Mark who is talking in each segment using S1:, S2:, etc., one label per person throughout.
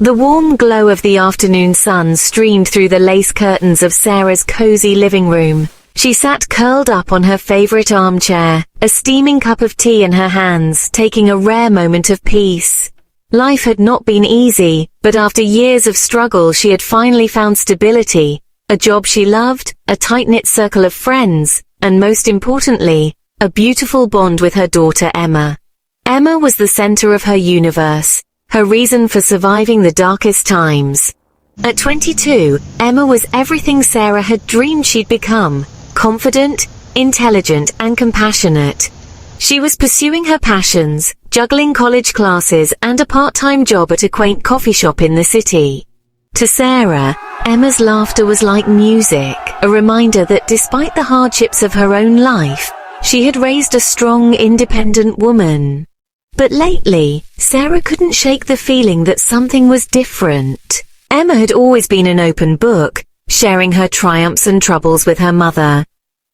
S1: The warm glow of the afternoon sun streamed through the lace curtains of Sarah's cozy living room. She sat curled up on her favorite armchair, a steaming cup of tea in her hands, taking a rare moment of peace. Life had not been easy, but after years of struggle she had finally found stability, a job she loved, a tight-knit circle of friends, and most importantly, a beautiful bond with her daughter Emma. Emma was the center of her universe, her reason for surviving the darkest times. At 22, Emma was everything Sarah had dreamed she'd become: confident, intelligent, and compassionate. She was pursuing her passions, juggling college classes and a part-time job at a quaint coffee shop in the city. To Sarah, Emma's laughter was like music, a reminder that despite the hardships of her own life, she had raised a strong, independent woman. But lately, Sarah couldn't shake the feeling that something was different. Emma had always been an open book, sharing her triumphs and troubles with her mother.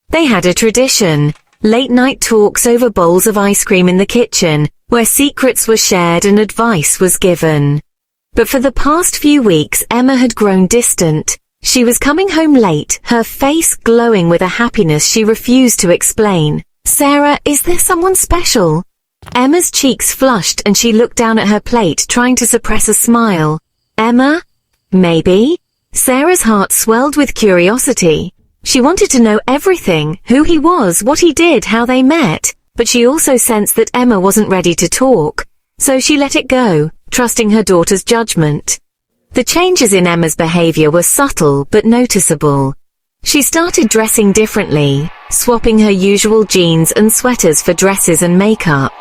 S1: They had a tradition, late-night talks over bowls of ice cream in the kitchen, where secrets were shared and advice was given. But for the past few weeks, Emma had grown distant. She was coming home late, her face glowing with a happiness she refused to explain. "Sarah, is there someone special?" Emma's cheeks flushed and she looked down at her plate, trying to suppress a smile. "Emma? Maybe?" Sarah's heart swelled with curiosity. She wanted to know everything, who he was, what he did, how they met, but she also sensed that Emma wasn't ready to talk, so she let it go, trusting her daughter's judgment. The changes in Emma's behavior were subtle but noticeable. She started dressing differently, swapping her usual jeans and sweaters for dresses and makeup.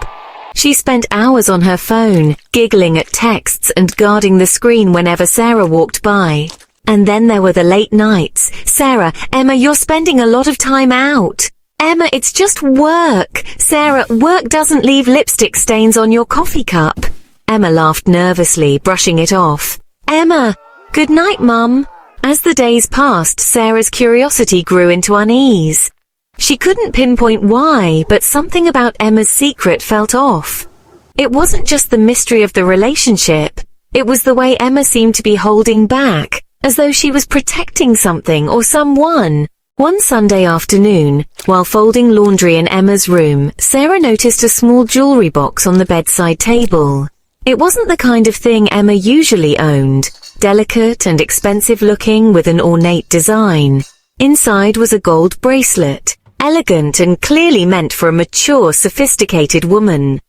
S1: She spent hours on her phone, giggling at texts and guarding the screen whenever Sarah walked by. And then there were the late nights. "Sarah, Emma, you're spending a lot of time out. Emma, it's just work. Sarah, work doesn't leave lipstick stains on your coffee cup." Emma laughed nervously, brushing it off. "Emma, good night, Mum." As the days passed, Sarah's curiosity grew into unease. She couldn't pinpoint why, but something about Emma's secret felt off. It wasn't just the mystery of the relationship. It was the way Emma seemed to be holding back, as though she was protecting something or someone. One Sunday afternoon, while folding laundry in Emma's room, Sarah noticed a small jewelry box on the bedside table. It wasn't the kind of thing Emma usually owned, delicate and expensive looking with an ornate design. Inside was a gold bracelet, elegant and clearly meant for a mature, sophisticated woman.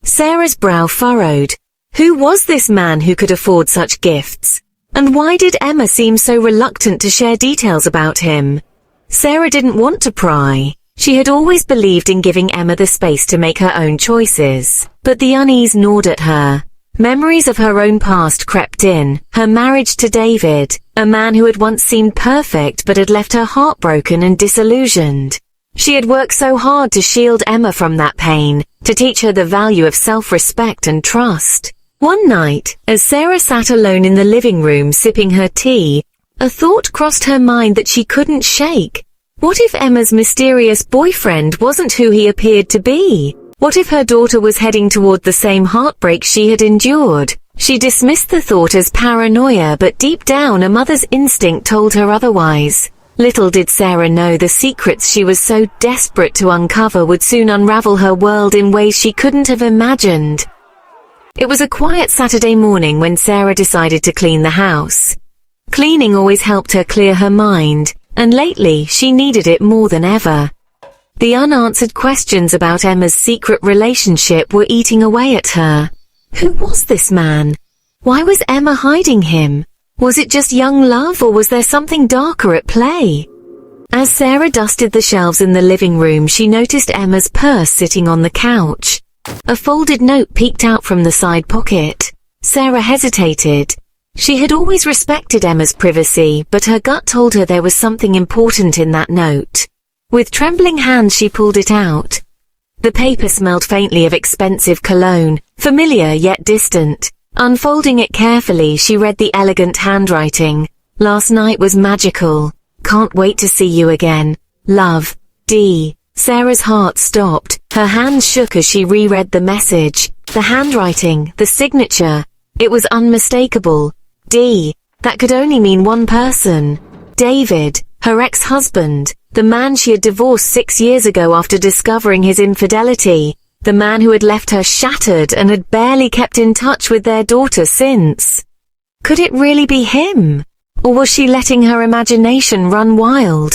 S1: Sarah's brow furrowed. Who was this man who could afford such gifts? And why did Emma seem so reluctant to share details about him? Sarah didn't want to pry. She had always believed in giving Emma the space to make her own choices. But the unease gnawed at her. Memories of her own past crept in, her marriage to David, a man who had once seemed perfect but had left her heartbroken and disillusioned. She had worked so hard to shield Emma from that pain, to teach her the value of self-respect and trust. One night, as Sarah sat alone in the living room sipping her tea, a thought crossed her mind that she couldn't shake. What if Emma's mysterious boyfriend wasn't who he appeared to be? What if her daughter was heading toward the same heartbreak she had endured? She dismissed the thought as paranoia, but deep down a mother's instinct told her otherwise. Little did Sarah know the secrets she was so desperate to uncover would soon unravel her world in ways she couldn't have imagined. It was a quiet Saturday morning when Sarah decided to clean the house. Cleaning always helped her clear her mind, and lately she needed it more than ever. The unanswered questions about Emma's secret relationship were eating away at her. Who was this man? Why was Emma hiding him? Was it just young love, or was there something darker at play? As Sarah dusted the shelves in the living room, she noticed Emma's purse sitting on the couch. A folded note peeked out from the side pocket. Sarah hesitated. She had always respected Emma's privacy, but her gut told her there was something important in that note. With trembling hands she pulled it out. The paper smelled faintly of expensive cologne, familiar yet distant. Unfolding it carefully, she read the elegant handwriting. "Last night was magical. Can't wait to see you again. Love, D." Sarah's heart stopped. Her hands shook as she reread the message. The handwriting, the signature. It was unmistakable. D. That could only mean one person. David, her ex-husband, the man she had divorced 6 years ago after discovering his infidelity, the man who had left her shattered and had barely kept in touch with their daughter since. Could it really be him? Or was she letting her imagination run wild?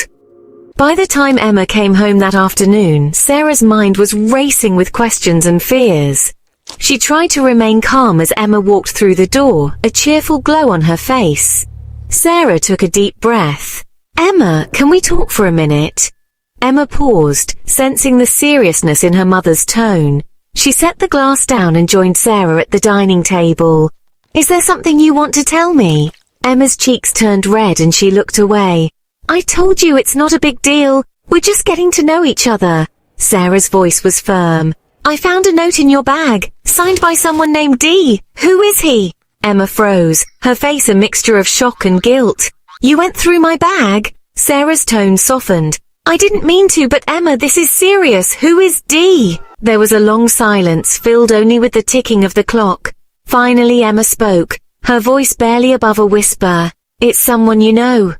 S1: By the time Emma came home that afternoon, Sarah's mind was racing with questions and fears. She tried to remain calm as Emma walked through the door, a cheerful glow on her face. Sarah took a deep breath. "Emma, can we talk for a minute?" Emma paused, sensing the seriousness in her mother's tone. She set the glass down and joined Sarah at the dining table. "Is there something you want to tell me?" Emma's cheeks turned red and she looked away. "I told you it's not a big deal. We're just getting to know each other." Sarah's voice was firm. "I found a note in your bag, signed by someone named D. Who is he?" Emma froze, her face a mixture of shock and guilt. "You went through my bag?" Sarah's tone softened. "I didn't mean to, but Emma, this is serious. Who is D?" There was a long silence, filled only with the ticking of the clock. Finally, Emma spoke, her voice barely above a whisper. "It's someone you know."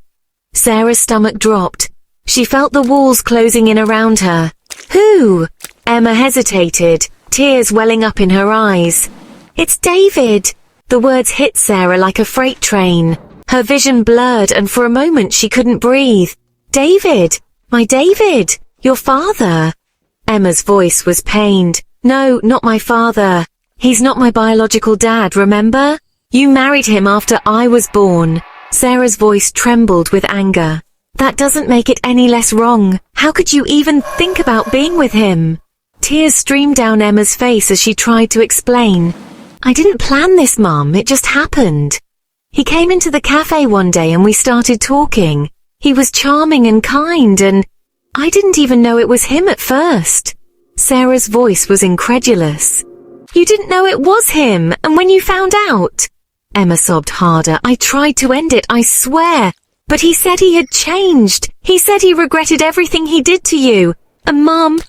S1: Sarah's stomach dropped. She felt the walls closing in around her. "Who?" Emma hesitated, tears welling up in her eyes. "It's David." The words hit Sarah like a freight train. Her vision blurred and for a moment she couldn't breathe. "David? My David? Your father?" Emma's voice was pained. "No, not my father. He's not my biological dad, remember? You married him after I was born." Sarah's voice trembled with anger. "That doesn't make it any less wrong. How could you even think about being with him?" Tears streamed down Emma's face as she tried to explain. "I didn't plan this, Mum. It just happened. He came into the cafe one day and we started talking. He was charming and kind and I didn't even know it was him at first." Sarah's voice was incredulous. "You didn't know it was him, and when you found out?" Emma sobbed harder. "I tried to end it, I swear. But he said he had changed. He said he regretted everything he did to you. And Mum,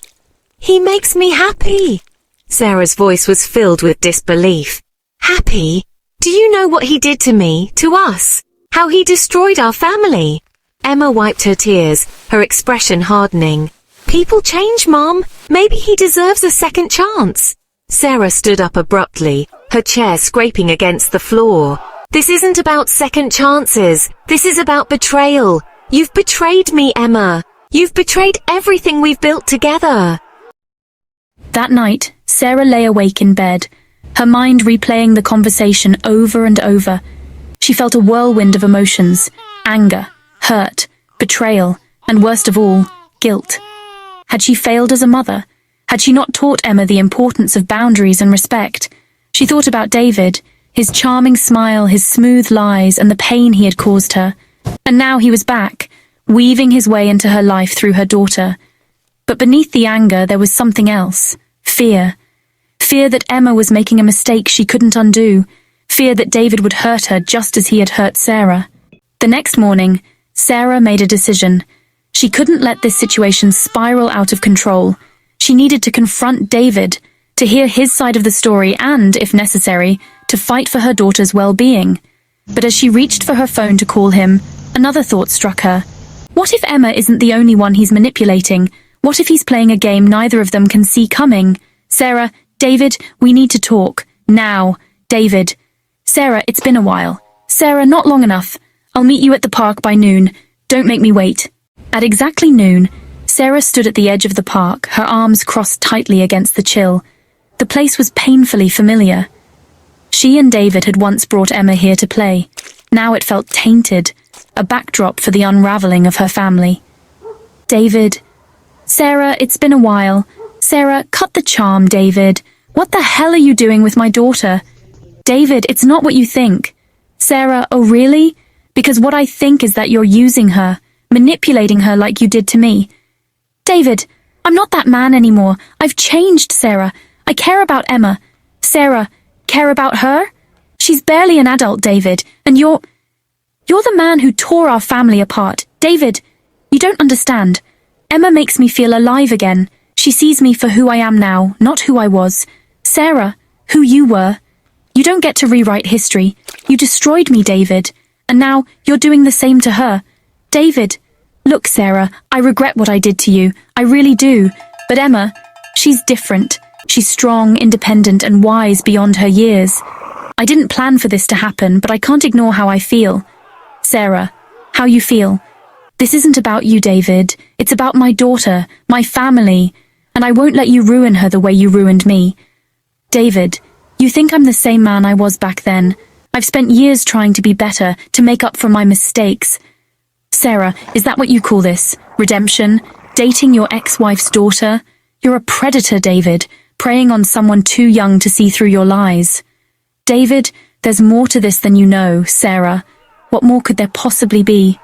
S1: he makes me happy." Sarah's voice was filled with disbelief. "Happy? Do you know what he did to me, to us? How he destroyed our family?" Emma wiped her tears, her expression hardening. "People change, Mom. Maybe he deserves a second chance." Sarah stood up abruptly, her chair scraping against the floor. "This isn't about second chances. This is about betrayal. You've betrayed me, Emma. You've betrayed everything we've built together."
S2: That night, Sarah lay awake in bed, her mind replaying the conversation over and over. She felt a whirlwind of emotions: anger, hurt, betrayal, and worst of all, guilt. Had she failed as a mother? Had she not taught Emma the importance of boundaries and respect? She thought about David, his charming smile, his smooth lies, and the pain he had caused her. And now he was back, weaving his way into her life through her daughter. But beneath the anger there was something else: fear. Fear that Emma was making a mistake she couldn't undo. Fear that David would hurt her just as he had hurt Sarah. The next morning, Sarah made a decision. She couldn't let this situation spiral out of control. She needed to confront David, to hear his side of the story and, if necessary, to fight for her daughter's well-being. But as she reached for her phone to call him, another thought struck her. What if Emma isn't the only one he's manipulating? What if he's playing a game neither of them can see coming? "Sarah, David, we need to talk. Now. David." "Sarah, it's been a while." "Sarah, not long enough. I'll meet you at the park by noon. Don't make me wait." At exactly noon, Sarah stood at the edge of the park, her arms crossed tightly against the chill. The place was painfully familiar. She and David had once brought Emma here to play. Now it felt tainted, a backdrop for the unraveling of her family. "David." "Sarah, it's been a while." "Sarah, cut the charm, David. What the hell are you doing with my daughter?" "David, it's not what you think." "Sarah, oh really? Because what I think is that you're using her, manipulating her like you did to me." "David, I'm not that man anymore. I've changed, Sarah. I care about Emma." "Sarah, care about her? She's barely an adult, David, and you're the man who tore our family apart. David, you don't understand. Emma makes me feel alive again. She sees me for who I am now, not who I was. Sarah, who you were. You don't get to rewrite history. You destroyed me, David. And now you're doing the same to her. David, look, Sarah, I regret what I did to you. I really do. But Emma, she's different. She's strong, independent, and wise beyond her years. I didn't plan for this to happen, but I can't ignore how I feel. Sarah, how you feel? This isn't about you, David. It's about my daughter, my family, and I won't let you ruin her the way you ruined me. David, you think I'm the same man I was back then. I've spent years trying to be better, to make up for my mistakes. Sarah, is that what you call this? Redemption? Dating your ex-wife's daughter? You're a predator, David, preying on someone too young to see through your lies. David, there's more to this than you know, Sarah. What more could there possibly be?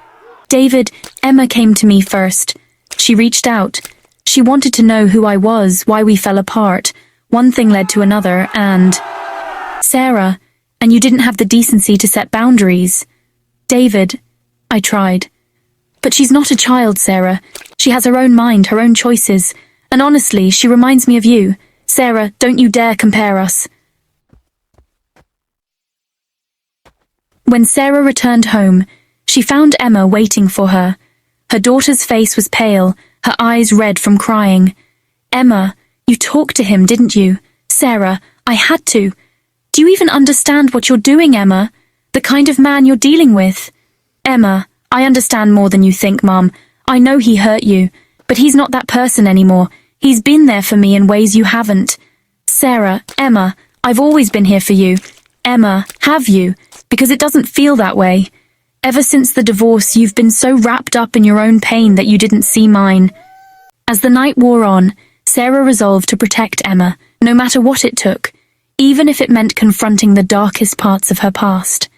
S2: David, Emma came to me first. She reached out. She wanted to know who I was, why we fell apart. One thing led to another, and... Sarah, and you didn't have the decency to set boundaries. David, I tried. But she's not a child, Sarah. She has her own mind, her own choices. And honestly, she reminds me of you. Sarah, don't you dare compare us. When Sarah returned home, she found Emma waiting for her. Her daughter's face was pale, her eyes red from crying. Emma, you talked to him, didn't you? Sarah, I had to. Do you even understand what you're doing, Emma? The kind of man you're dealing with? Emma, I understand more than you think, Mum. I know he hurt you, but he's not that person anymore. He's been there for me in ways you haven't. Sarah, Emma, I've always been here for you. Emma, have you? Because it doesn't feel that way. Ever since the divorce, you've been so wrapped up in your own pain that you didn't see mine. As the night wore on, Sarah resolved to protect Emma, no matter what it took, even if it meant confronting the darkest parts of her past.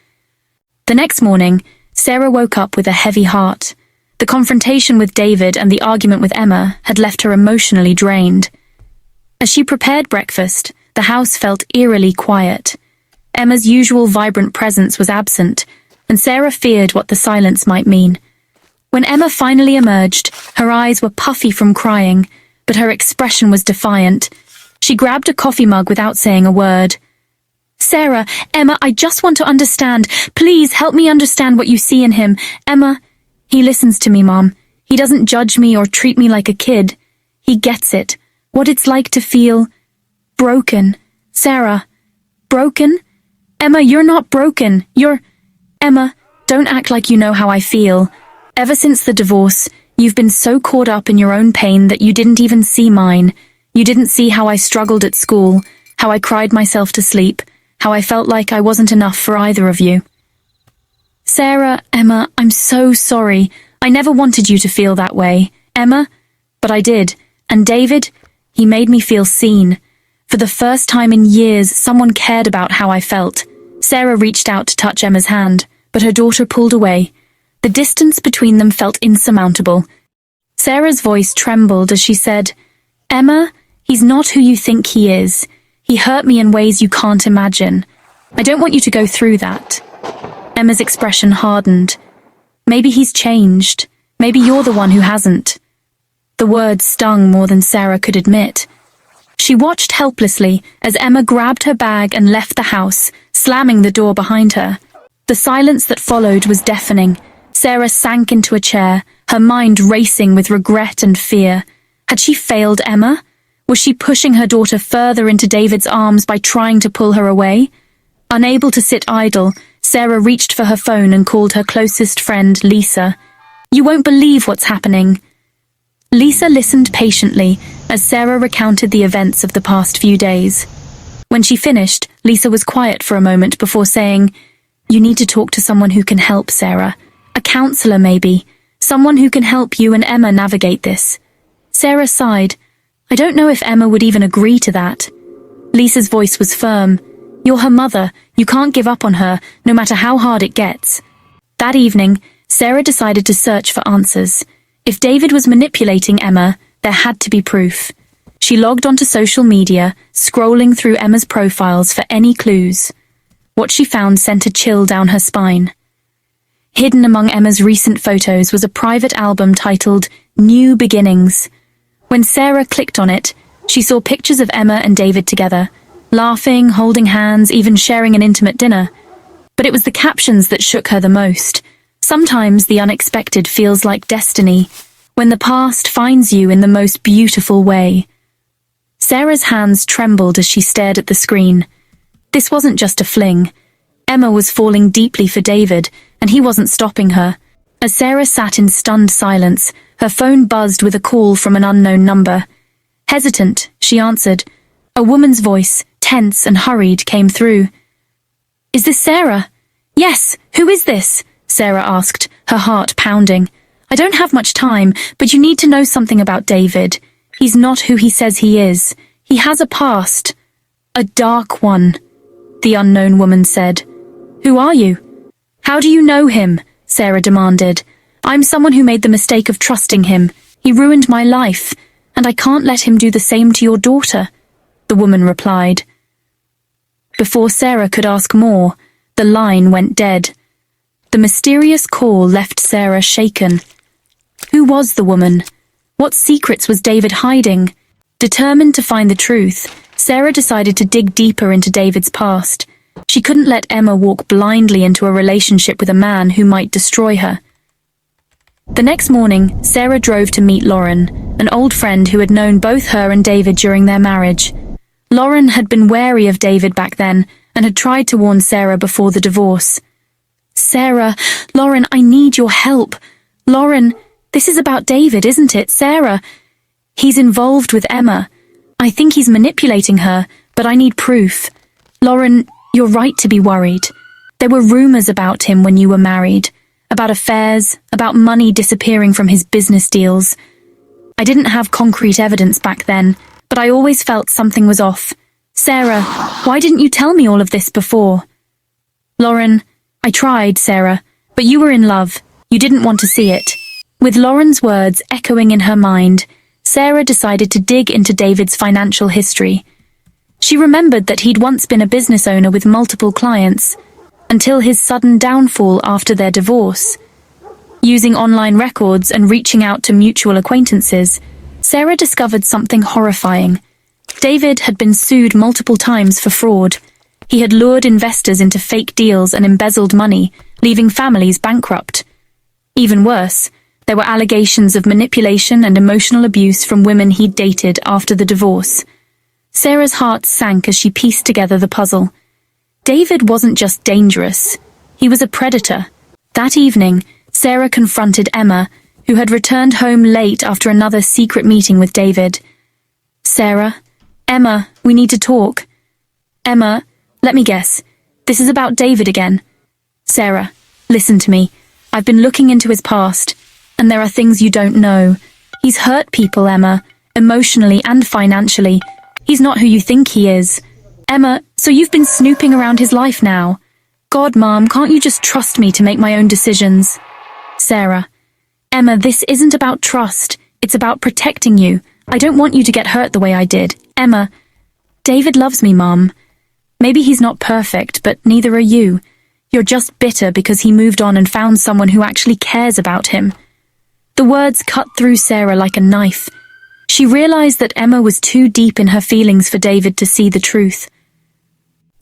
S2: The next morning, Sarah woke up with a heavy heart. The confrontation with David and the argument with Emma had left her emotionally drained. As she prepared breakfast, the house felt eerily quiet. Emma's usual vibrant presence was absent, and Sarah feared what the silence might mean. When Emma finally emerged, her eyes were puffy from crying, but her expression was defiant. She grabbed a coffee mug without saying a word. Sarah, Emma, I just want to understand. Please help me understand what you see in him. Emma, he listens to me, Mom. He doesn't judge me or treat me like a kid. He gets it. What it's like to feel broken. Sarah, broken? Emma, you're not broken. Emma, don't act like you know how I feel. Ever since the divorce, you've been so caught up in your own pain that you didn't even see mine. You didn't see how I struggled at school, how I cried myself to sleep, how I felt like I wasn't enough for either of you. Sarah, Emma, I'm so sorry. I never wanted you to feel that way. Emma, but I did. And David, he made me feel seen. For the first time in years, someone cared about how I felt. Sarah reached out to touch Emma's hand, but her daughter pulled away. The distance between them felt insurmountable. Sarah's voice trembled as she said, Emma, he's not who you think he is. He hurt me in ways you can't imagine. I don't want you to go through that. Emma's expression hardened. Maybe he's changed. Maybe you're the one who hasn't. The words stung more than Sarah could admit. She watched helplessly as Emma grabbed her bag and left the house, slamming the door behind her. The silence that followed was deafening. Sarah sank into a chair, her mind racing with regret and fear. Had she failed Emma? Was she pushing her daughter further into David's arms by trying to pull her away? Unable to sit idle, Sarah reached for her phone and called her closest friend, Lisa. You won't believe what's happening. Lisa listened patiently as Sarah recounted the events of the past few days. When she finished, Lisa was quiet for a moment before saying, You need to talk to someone who can help, Sarah. A counselor, maybe. Someone who can help you and Emma navigate this. Sarah sighed. I don't know if Emma would even agree to that. Lisa's voice was firm. You're her mother. You can't give up on her, no matter how hard it gets. That evening, Sarah decided to search for answers. If David was manipulating Emma, there had to be proof. She logged onto social media, scrolling through Emma's profiles for any clues. What she found sent a chill down her spine. Hidden among Emma's recent photos was a private album titled New Beginnings. When Sarah clicked on it, she saw pictures of Emma and David together. laughing, holding hands, even sharing an intimate dinner. But it was the captions that shook her the most. Sometimes the unexpected feels like destiny, when the past finds you in the most beautiful way. Sarah's hands trembled as she stared at the screen. This wasn't just a fling. Emma was falling deeply for David, and he wasn't stopping her. As Sarah sat in stunned silence, her phone buzzed with a call from an unknown number. Hesitant, she answered. A woman's voice, tense and hurried, came through. "Is this Sarah?" "Yes, who is this?" Sarah asked, her heart pounding. "I don't have much time, but you need to know something about David. He's not who he says he is. He has a past. A dark one," the unknown woman said. "Who are you?" "How do you know him?" Sarah demanded. "I'm someone who made the mistake of trusting him. He ruined my life, and I can't let him do the same to your daughter," the woman replied. Before Sarah could ask more, the line went dead. The mysterious call left Sarah shaken. Who was the woman? What secrets was David hiding? Determined to find the truth, Sarah decided to dig deeper into David's past. She couldn't let Emma walk blindly into a relationship with a man who might destroy her. The next morning, Sarah drove to meet Lauren, an old friend who had known both her and David during their marriage. Lauren had been wary of David back then and had tried to warn Sarah before the divorce. "Sarah, Lauren, I need your help. Lauren, this is about David, isn't it, Sarah? He's involved with Emma. I think he's manipulating her, but I need proof. Lauren, you're right to be worried. There were rumors about him when you were married, about affairs, about money disappearing from his business deals. I didn't have concrete evidence back then, but I always felt something was off. Sarah, why didn't you tell me all of this before?" "Lauren, I tried, Sarah, but you were in love. You didn't want to see it." With Lauren's words echoing in her mind, Sarah decided to dig into David's financial history. She remembered that he'd once been a business owner with multiple clients, until his sudden downfall after their divorce. Using online records and reaching out to mutual acquaintances, Sarah discovered something horrifying. David had been sued multiple times for fraud. He had lured investors into fake deals and embezzled money, leaving families bankrupt. Even worse, there were allegations of manipulation and emotional abuse from women he'd dated after the divorce. Sarah's heart sank as she pieced together the puzzle. David wasn't just dangerous. He was a predator. That evening, Sarah confronted Emma, who had returned home late after another secret meeting with David. "Sarah, Emma, we need to talk." "Emma, let me guess. This is about David again." "Sarah, listen to me. I've been looking into his past, and there are things you don't know. He's hurt people, Emma, emotionally and financially. He's not who you think he is. Emma, so you've been snooping around his life now. God, Mom, can't you just trust me to make my own decisions?" "Sarah, Emma, this isn't about trust. It's about protecting you. I don't want you to get hurt the way I did. Emma, David loves me, Mom. Maybe he's not perfect, but neither are you. You're just bitter because he moved on and found someone who actually cares about him." The words cut through Sarah like a knife. She realized that Emma was too deep in her feelings for David to see the truth.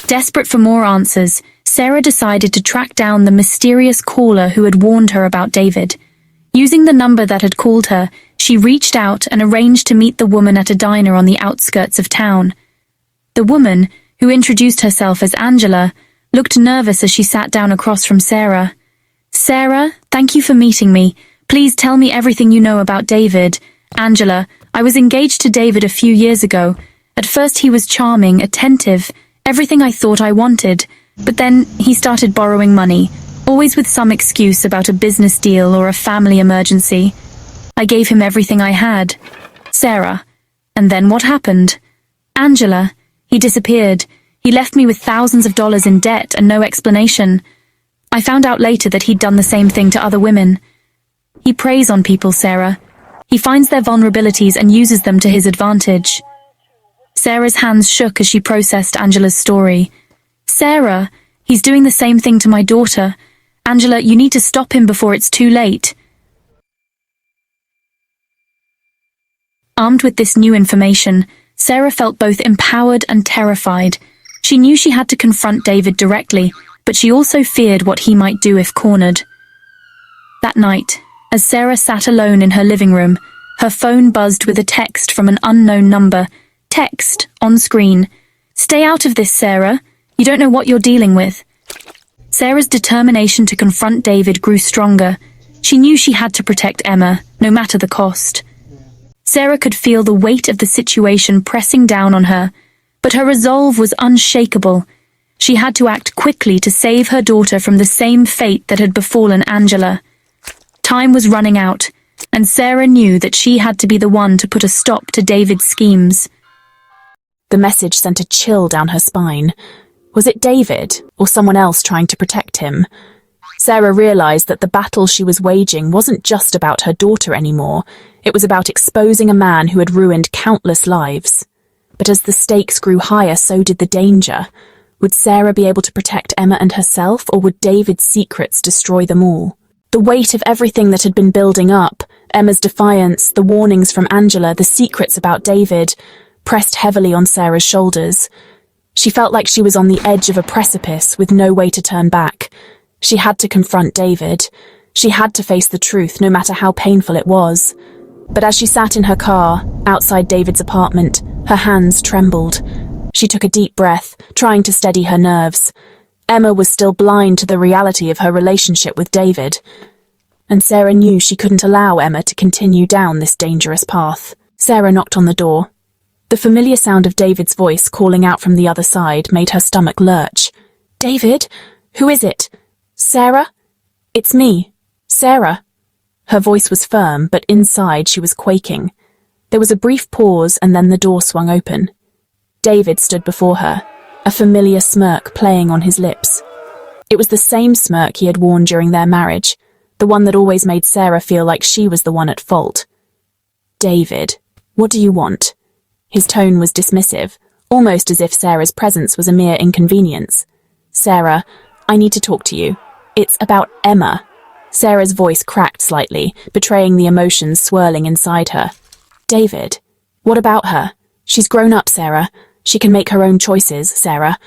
S2: Desperate for more answers, Sarah decided to track down the mysterious caller who had warned her about David. Using the number that had called her, she reached out and arranged to meet the woman at a diner on the outskirts of town. The woman, who introduced herself as Angela, looked nervous as she sat down across from Sarah. "Sarah, thank you for meeting me. Please tell me everything you know about David. Angela, I was engaged to David a few years ago. At first he was charming, attentive, everything I thought I wanted. But then he started borrowing money, always with some excuse about a business deal or a family emergency. I gave him everything I had." "Sarah, and then what happened?" "Angela, he disappeared. He left me with thousands of dollars in debt and no explanation. I found out later that he'd done the same thing to other women. He preys on people, Sarah. He finds their vulnerabilities and uses them to his advantage." Sarah's hands shook as she processed Angela's story. "Sarah, he's doing the same thing to my daughter. Angela, you need to stop him before it's too late." Armed with this new information, Sarah felt both empowered and terrified. She knew she had to confront David directly, but she also feared what he might do if cornered. That night, as Sarah sat alone in her living room, her phone buzzed with a text from an unknown number. Text, on screen. "Stay out of this, Sarah. You don't know what you're dealing with." Sarah's determination to confront David grew stronger. She knew she had to protect Emma, no matter the cost. Sarah could feel the weight of the situation pressing down on her, but her resolve was unshakable. She had to act quickly to save her daughter from the same fate that had befallen Angela. Time was running out, and Sarah knew that she had to be the one to put a stop to David's schemes.
S3: The message sent a chill down her spine. Was it David, or someone else trying to protect him? Sarah realized that the battle she was waging wasn't just about her daughter anymore. It was about exposing a man who had ruined countless lives. But as the stakes grew higher, so did the danger. Would Sarah be able to protect Emma and herself, or would David's secrets destroy them all? The weight of everything that had been building up, Emma's defiance, the warnings from Angela, the secrets about David, pressed heavily on Sarah's shoulders. She felt like she was on the edge of a precipice with no way to turn back. She had to confront David. She had to face the truth, no matter how painful it was. But as she sat in her car, outside David's apartment, her hands trembled. She took a deep breath, trying to steady her nerves. Emma was still blind to the reality of her relationship with David. And Sarah knew she couldn't allow Emma to continue down this dangerous path. Sarah knocked on the door. The familiar sound of David's voice calling out from the other side made her stomach lurch. "David? Who is it? Sarah? It's me, Sarah." Her voice was firm, but inside she was quaking. There was a brief pause, and then the door swung open. David stood before her, a familiar smirk playing on his lips. It was the same smirk he had worn during their marriage, the one that always made Sarah feel like she was the one at fault. "David, what do you want?" His tone was dismissive, almost as if Sarah's presence was a mere inconvenience. "Sarah, I need to talk to you. It's about Emma." Sarah's voice cracked slightly, betraying the emotions swirling inside her. "David, what about her? She's grown up, Sarah. She can make her own choices, Sarah.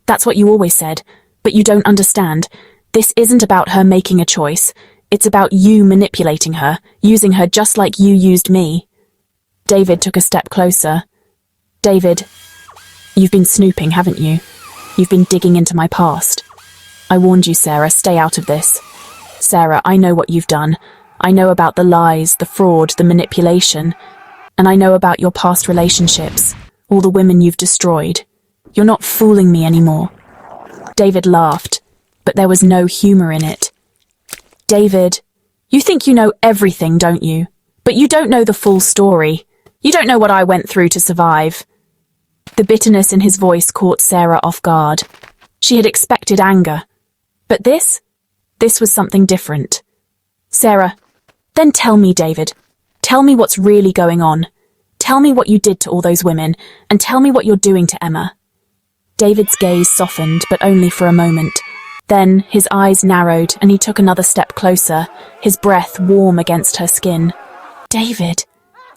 S3: That's what you always said, but you don't understand. This isn't about her making a choice. It's about you manipulating her, using her just like you used me." David took a step closer. "David, you've been snooping, haven't you? You've been digging into my past. I warned you, Sarah, stay out of this. Sarah, I know what you've done. I know about the lies, the fraud, the manipulation. And I know about your past relationships, all the women you've destroyed. You're not fooling me anymore." David laughed, but there was no humor in it. "David, you think you know everything, don't you? But you don't know the full story. You don't know what I went through to survive." The bitterness in his voice caught Sarah off guard. She had expected anger. But this was something different. "Sarah, then tell me, David. Tell me what's really going on. Tell me what you did to all those women, and tell me what you're doing to Emma." David's gaze softened, but only for a moment. Then his eyes narrowed, and he took another step closer, his breath warm against her skin. "David,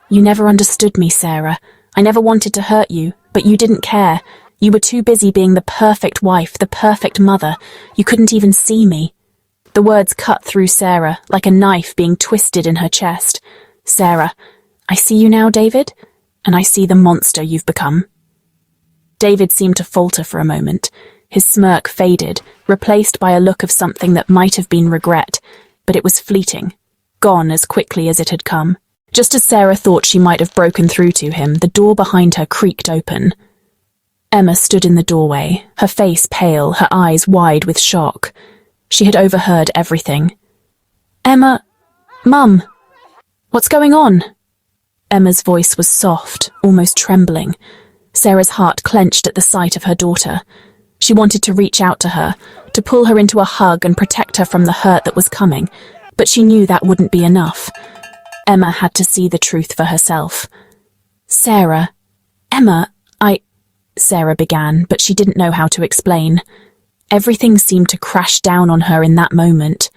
S3: you never understood me, Sarah. I never wanted to hurt you, but you didn't care. You were too busy being the perfect wife, the perfect mother. You couldn't even see me." The words cut through Sarah, like a knife being twisted in her chest. "Sarah, I see you now, David, and I see the monster you've become." David seemed to falter for a moment. His smirk faded, replaced by a look of something that might have been regret, but it was fleeting, gone as quickly as it had come. Just as Sarah thought she might have broken through to him, the door behind her creaked open. Emma stood in the doorway, her face pale, her eyes wide with shock. She had overheard everything. "Emma, Mum, what's going on?" Emma's voice was soft, almost trembling. Sarah's heart clenched at the sight of her daughter. She wanted to reach out to her, to pull her into a hug and protect her from the hurt that was coming, but she knew that wouldn't be enough. Emma had to see the truth for herself. "Sarah, Emma, Sarah began, but she didn't know how to explain. Everything seemed to crash down on her in that moment.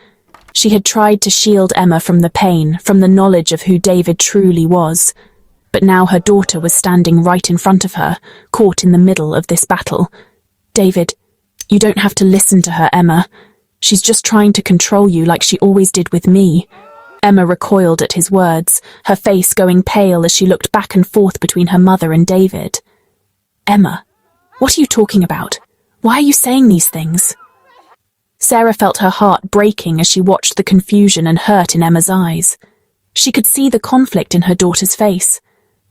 S3: She had tried to shield Emma from the pain, from the knowledge of who David truly was. But now her daughter was standing right in front of her, caught in the middle of this battle. David, you don't have to listen to her, Emma. She's just trying to control you like she always did with me. Emma recoiled at his words, her face going pale as she looked back and forth between her mother and David. Emma, what are you talking about? Why are you saying these things? Sarah felt her heart breaking as she watched the confusion and hurt in Emma's eyes. She could see the conflict in her daughter's face,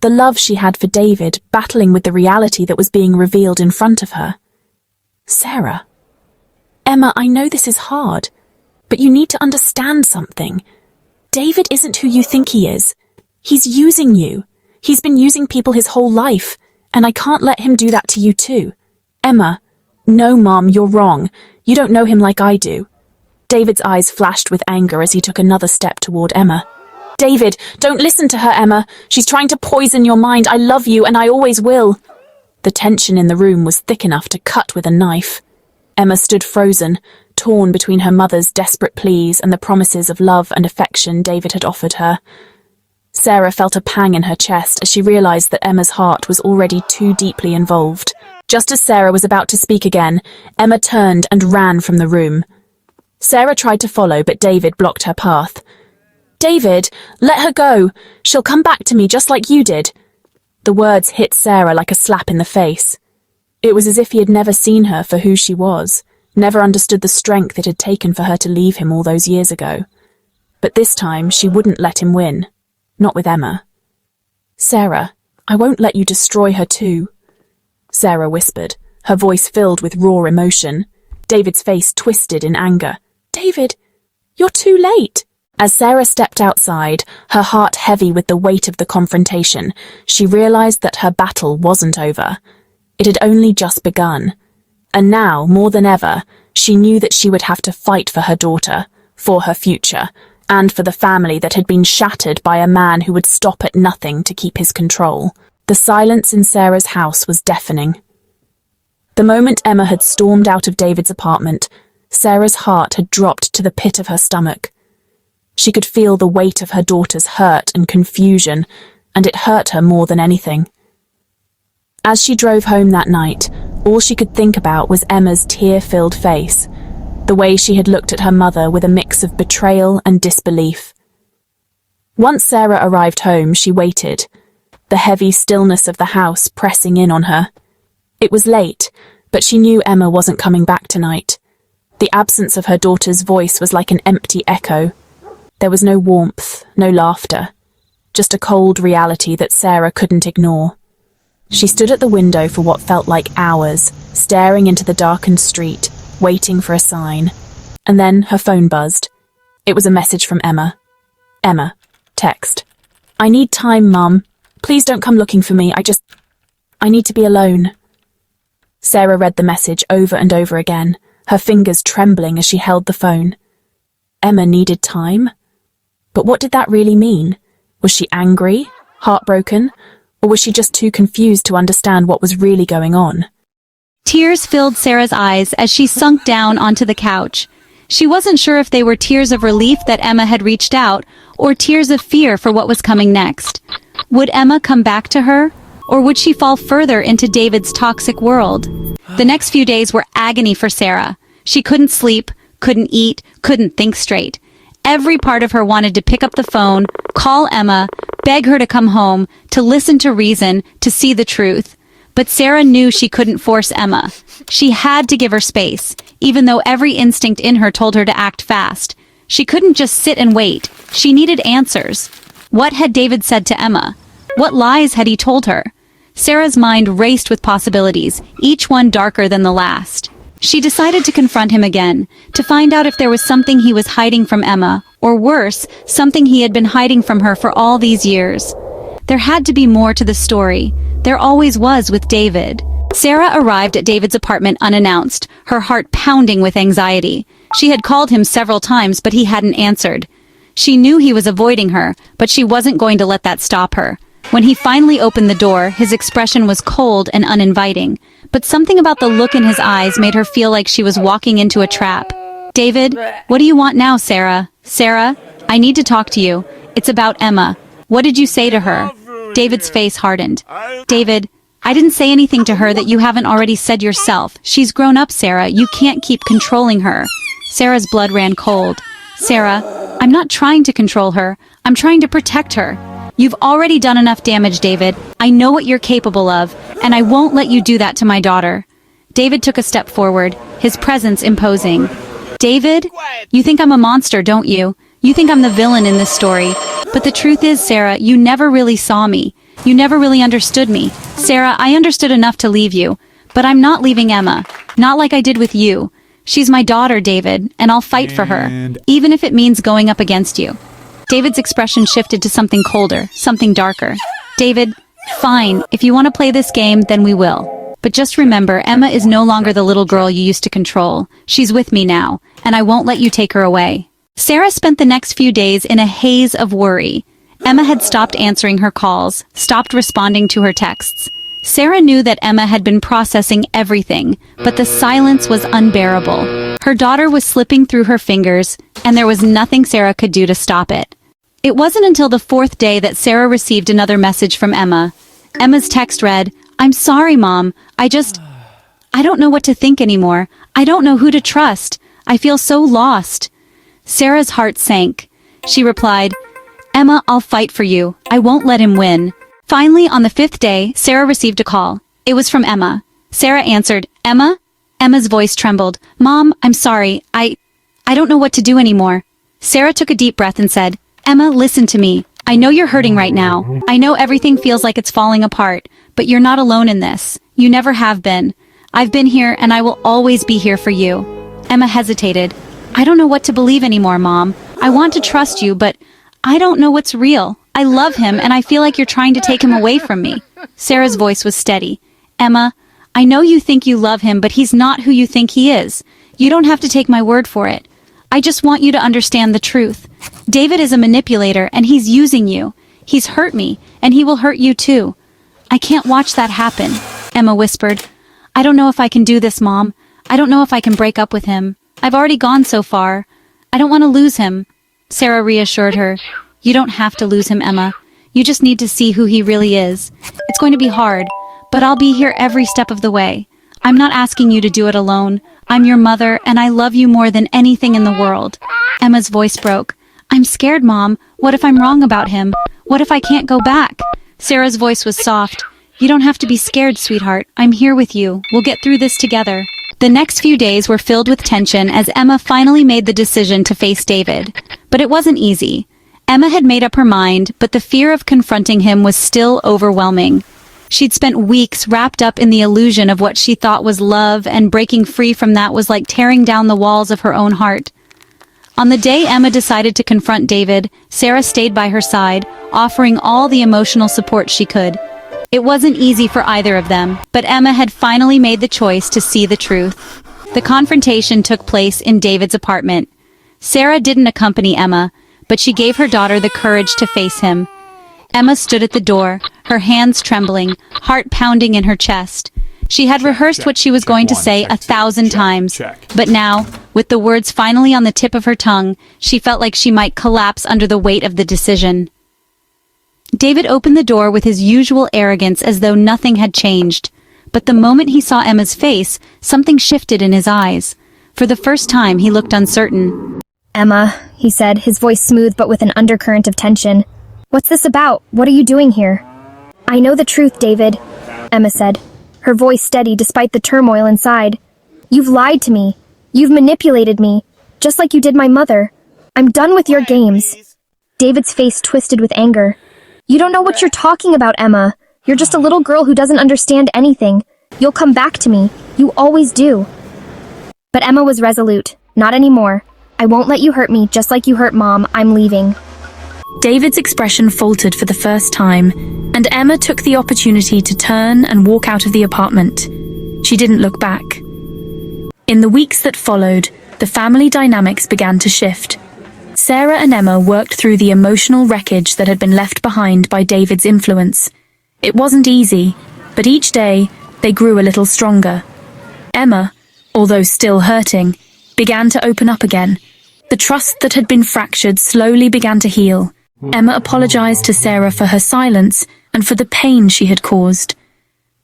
S3: the love she had for David battling with the reality that was being revealed in front of her. Sarah. Emma, I know this is hard, but you need to understand something. David isn't who you think he is. He's using you. He's been using people his whole life, and I can't let him do that to you too. Emma, no, Mom, you're wrong. You don't know him like I do. David's eyes flashed with anger as he took another step toward Emma. David, don't listen to her, Emma. She's trying to poison your mind. I love you, and I always will. The tension in the room was thick enough to cut with a knife. Emma stood frozen, torn between her mother's desperate pleas and the promises of love and affection David had offered her. Sarah felt a pang in her chest as she realized that Emma's heart was already too deeply involved. Just as Sarah was about to speak again, Emma turned and ran from the room. Sarah tried to follow, but David blocked her path. David, let her go. She'll come back to me just like you did. The words hit Sarah like a slap in the face. It was as if he had never seen her for who she was, never understood the strength it had taken for her to leave him all those years ago. But this time she wouldn't let him win. Not with Emma. Sarah, I won't let you destroy her too. Sarah whispered, her voice filled with raw emotion. David's face twisted in anger. David, you're too late. As Sarah stepped outside, her heart heavy with the weight of the confrontation, she realized that her battle wasn't over. It had only just begun. And now, more than ever, she knew that she would have to fight for her daughter, for her future, and for the family that had been shattered by a man who would stop at nothing to keep his control. The silence in Sarah's house was deafening. The moment Emma had stormed out of David's apartment, Sarah's heart had dropped to the pit of her stomach. She could feel the weight of her daughter's hurt and confusion, and it hurt her more than anything. As she drove home that night, all she could think about was Emma's tear-filled face, the way she had looked at her mother with a mix of betrayal and disbelief. Once Sarah arrived home, she waited, the heavy stillness of the house pressing in on her. It was late, but she knew Emma wasn't coming back tonight. The absence of her daughter's voice was like an empty echo. There was no warmth, no laughter, just a cold reality that Sarah couldn't ignore. She stood at the window for what felt like hours, staring into the darkened street, waiting for a sign. And then her phone buzzed. It was a message from Emma. Emma, text. I need time, Mum. Please don't come looking for me. I need to be alone. Sarah read the message over and over again, her fingers trembling as she held the phone. Emma needed time? But what did that really mean? Was she angry? Heartbroken? Or was she just too confused to understand what was really going on?
S4: Tears filled Sarah's eyes as she sunk down onto the couch. She wasn't sure if they were tears of relief that Emma had reached out, or tears of fear for what was coming next. Would Emma come back to her? Or would she fall further into David's toxic world? The next few days were agony for Sarah. She couldn't sleep, couldn't eat, couldn't think straight. Every part of her wanted to pick up the phone, call Emma, beg her to come home, to listen to reason, to see the truth. But Sarah knew she couldn't force Emma. She had to give her space, even though every instinct in her told her to act fast. She couldn't just sit and wait. She needed answers. What had David said to Emma? What lies had he told her? Sarah's mind raced with possibilities, each one darker than the last. She decided to confront him again, to find out if there was something he was hiding from Emma, or worse, something he had been hiding from her for all these years. There had to be more to the story. There always was with David. Sarah arrived at David's apartment unannounced, her heart pounding with anxiety. She had called him several times, but he hadn't answered. She knew he was avoiding her, but she wasn't going to let that stop her. When he finally opened the door, his expression was cold and uninviting, but something about the look in his eyes made her feel like she was walking into a trap. David, what do you want now, Sarah? Sarah, I need to talk to you. It's about Emma. What did you say to her? David's face hardened. David, I didn't say anything to her that you haven't already said yourself. She's grown up, Sarah. You can't keep controlling her. Sarah's blood ran cold. Sarah, I'm not trying to control her. I'm trying to protect her. You've already done enough damage, David. I know what you're capable of, and I won't let you do that to my daughter. David took a step forward, his presence imposing. David, you think I'm a monster, don't you? You think I'm the villain in this story. But the truth is, Sarah, you never really saw me. You never really understood me. Sarah, I understood enough to leave you. But I'm not leaving Emma. Not like I did with you. She's my daughter, David, and I'll fight for her, even if it means going up against you. David's expression shifted to something colder, something darker. David, fine, if you want to play this game, then we will. But just remember, Emma is no longer the little girl you used to control. She's with me now, and I won't let you take her away. Sarah spent the next few days in a haze of worry. Emma had stopped answering her calls, stopped responding to her texts. Sarah knew that Emma had been processing everything, but the silence was unbearable. Her daughter was slipping through her fingers, and there was nothing Sarah could do to stop it. It wasn't until the fourth day that Sarah received another message from Emma. Emma's text read, "I'm sorry, Mom. I don't know what to think anymore. I don't know who to trust. I feel so lost." Sarah's heart sank. She replied, "Emma, I'll fight for you. I won't let him win." Finally, on the fifth day, Sarah received a call. It was from Emma. Sarah answered, "Emma?" Emma's voice trembled. "Mom, I'm sorry. I don't know what to do anymore." Sarah took a deep breath and said, "Emma, listen to me. I know you're hurting right now. I know everything feels like it's falling apart, but you're not alone in this. You never have been. I've been here and I will always be here for you." Emma hesitated. "I don't know what to believe anymore, Mom. I want to trust you, but I don't know what's real. I love him and I feel like you're trying to take him away from me." Sarah's voice was steady. "Emma, I know you think you love him, but he's not who you think he is. You don't have to take my word for it. I just want you to understand the truth. David is a manipulator and he's using you. He's hurt me and he will hurt you too. I can't watch that happen." Emma whispered, "I don't know if I can do this, Mom. I don't know if I can break up with him. I've already gone so far. I don't want to lose him." Sarah reassured her, "You don't have to lose him, Emma. You just need to see who he really is. It's going to be hard, but I'll be here every step of the way. I'm not asking you to do it alone. I'm your mother, and I love you more than anything in the world." Emma's voice broke. "I'm scared, Mom. What if I'm wrong about him? What if I can't go back?" Sarah's voice was soft. "You don't have to be scared, sweetheart. I'm here with you. We'll get through this together." The next few days were filled with tension as Emma finally made the decision to face David. But it wasn't easy. Emma had made up her mind, but the fear of confronting him was still overwhelming. She'd spent weeks wrapped up in the illusion of what she thought was love, and breaking free from that was like tearing down the walls of her own heart. On the day Emma decided to confront David, Sarah stayed by her side, offering all the emotional support she could. It wasn't easy for either of them, but Emma had finally made the choice to see the truth. The confrontation took place in David's apartment. Sarah didn't accompany Emma, but she gave her daughter the courage to face him. Emma stood at the door, her hands trembling, heart pounding in her chest. She had rehearsed what she was going to say 1,000 times, but now, with the words finally on the tip of her tongue, she felt like she might collapse under the weight of the decision. David opened the door with his usual arrogance as though nothing had changed. But the moment he saw Emma's face, something shifted in his eyes. For the first time, he looked uncertain.
S5: "Emma," he said, his voice smooth but with an undercurrent of tension. "What's this about? What are you doing here?" "I know the truth, David," Emma said, her voice steady despite the turmoil inside. "You've lied to me. You've manipulated me, just like you did my mother. I'm done with your games." David's face twisted with anger. "You don't know what you're talking about, Emma. You're just a little girl who doesn't understand anything. You'll come back to me. You always do." But Emma was resolute. "Not anymore. I won't let you hurt me just like you hurt Mom. I'm leaving."
S2: David's expression faltered for the first time, and Emma took the opportunity to turn and walk out of the apartment. She didn't look back. In the weeks that followed, the family dynamics began to shift. Sarah and Emma worked through the emotional wreckage that had been left behind by David's influence. It wasn't easy, but each day they grew a little stronger. Emma, although still hurting, began to open up again. The trust that had been fractured slowly began to heal. Emma apologized to Sarah for her silence, and for the pain she had caused.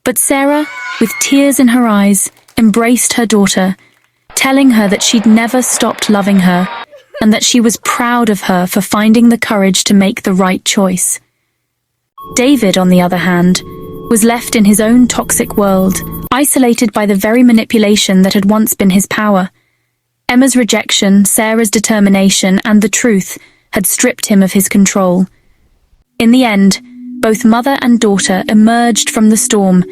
S2: But Sarah, with tears in her eyes, embraced her daughter, telling her that she'd never stopped loving her and that she was proud of her for finding the courage to make the right choice. David, on the other hand, was left in his own toxic world, isolated by the very manipulation that had once been his power. Emma's rejection, Sarah's determination, and the truth had stripped him of his control. In the end, both mother and daughter emerged from the storm,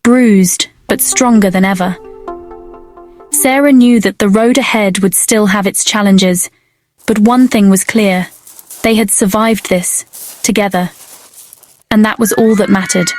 S2: bruised but stronger than ever. Sarah knew that the road ahead would still have its challenges, but one thing was clear: they had survived this, together. And that was all that mattered.